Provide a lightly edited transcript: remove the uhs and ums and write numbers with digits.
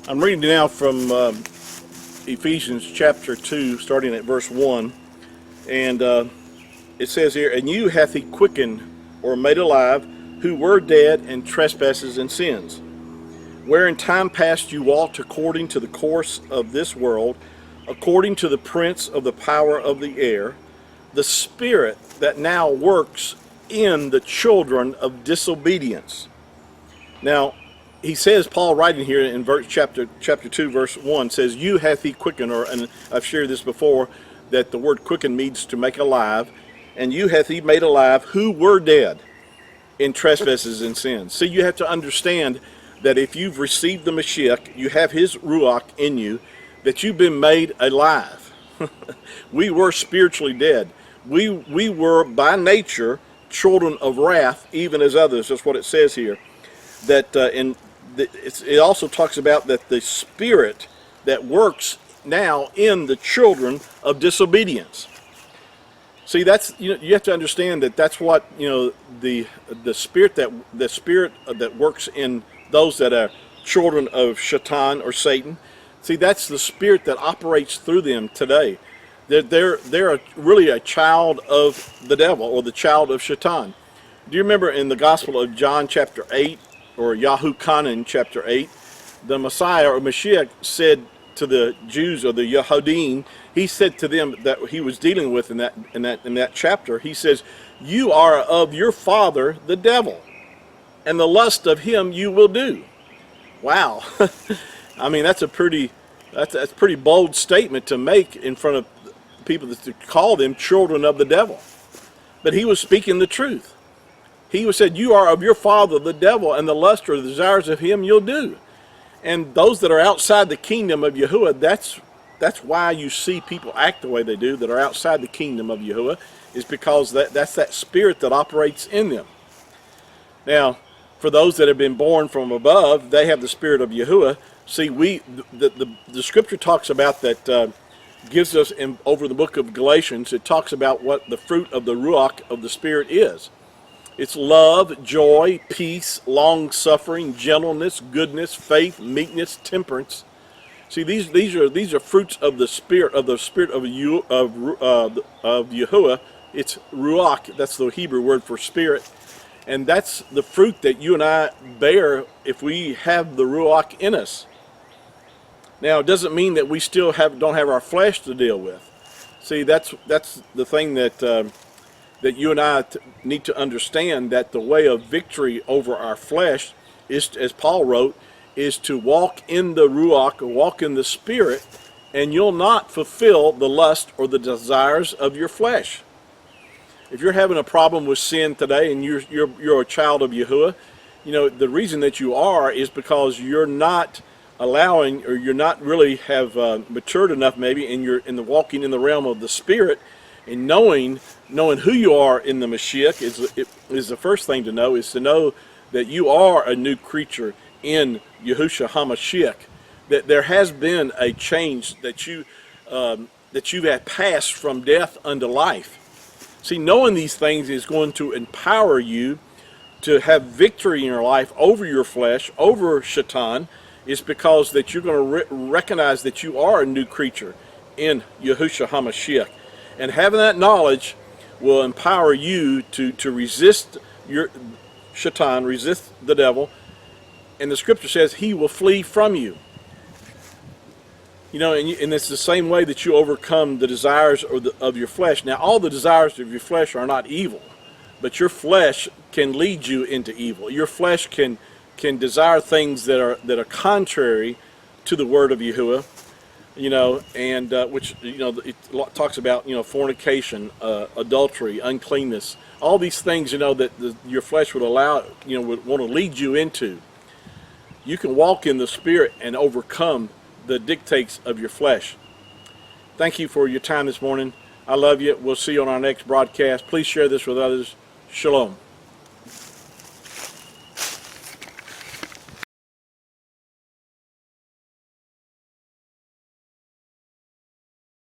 I'm reading now from Ephesians chapter 2, starting at verse 1. And it says here, "And you hath he quickened, or made alive, who were dead in trespasses and sins, where in time past you walked according to the course of this world, according to the prince of the power of the air, the spirit that now works in the children of disobedience." Now, he says, Paul writing here in chapter 2, verse 1, says, "You hath he quickened," and I've shared this before, that the word quicken means to make alive, and you hath he made alive who were dead in trespasses and sins. See, you have to understand that if you've received the Mashiach, you have his Ruach in you, that you've been made alive. We were spiritually dead. We were by nature children of wrath, even as others. That's what it says here. That it also talks about that the spirit that works now in the children of disobedience. See, that's, you have to understand that that's what, the spirit that works in those that are children of Shaitan or Satan. See, that's the spirit that operates through them today. They're really a child of the devil, or the child of Shaitan. Do you remember in the Gospel of John chapter 8, or Yahuchanan chapter 8, the Messiah or Mashiach said to the Jews, or the Yehudim, he said to them that he was dealing with in that chapter, he says, "You are of your father the devil, and the lust of him you will do." Wow. I mean, that's a pretty bold statement to make in front of people, to call them children of the devil. But he was speaking the truth. He said, "You are of your father the devil, and the lust or the desires of him you'll do." And those that are outside the kingdom of Yahuwah, that's why you see people act the way they do, that are outside the kingdom of Yahuwah, is because that's that spirit that operates in them. Now, for those that have been born from above, they have the spirit of Yahuwah. See, the scripture talks about that, gives us over the book of Galatians, it talks about what the fruit of the Ruach of the Spirit is. It's love, joy, peace, long-suffering, gentleness, goodness, faith, meekness, temperance. See, these are fruits of the spirit of Yahuwah. It's Ruach. That's the Hebrew word for spirit, and that's the fruit that you and I bear if we have the Ruach in us. Now, it doesn't mean that we still don't have our flesh to deal with. See, that's the thing that you and I need to understand, that the way of victory over our flesh is, as Paul wrote, is to walk in the Ruach, or walk in the Spirit, and you'll not fulfill the lust or the desires of your flesh. If you're having a problem with sin today, and you're a child of Yahuwah, the reason that you are is because you're not allowing, or you're not really have matured enough, maybe, and you're in the walking in the realm of the Spirit, and knowing who you are in the Mashiach is the first thing to know, is to know that you are a new creature in Yahushua HaMashiach, that there has been a change, that you have passed from death unto life. See, knowing these things is going to empower you to have victory in your life over your flesh, over Shaitan. Is because that you're going to recognize that you are a new creature in Yahushua HaMashiach. And having that knowledge will empower you to resist your Shaitan, resist the devil. And the scripture says he will flee from you. And it's the same way that you overcome the desires of your flesh. Now, all the desires of your flesh are not evil, but your flesh can lead you into evil. Your flesh can desire things that are contrary to the word of Yahuwah. And which, it talks about, fornication, adultery, uncleanness, all these things, that your flesh would allow, would want to lead you into. You can walk in the Spirit and overcome the dictates of your flesh. Thank you for your time this morning. I love you. We'll see you on our next broadcast. Please share this with others. Shalom.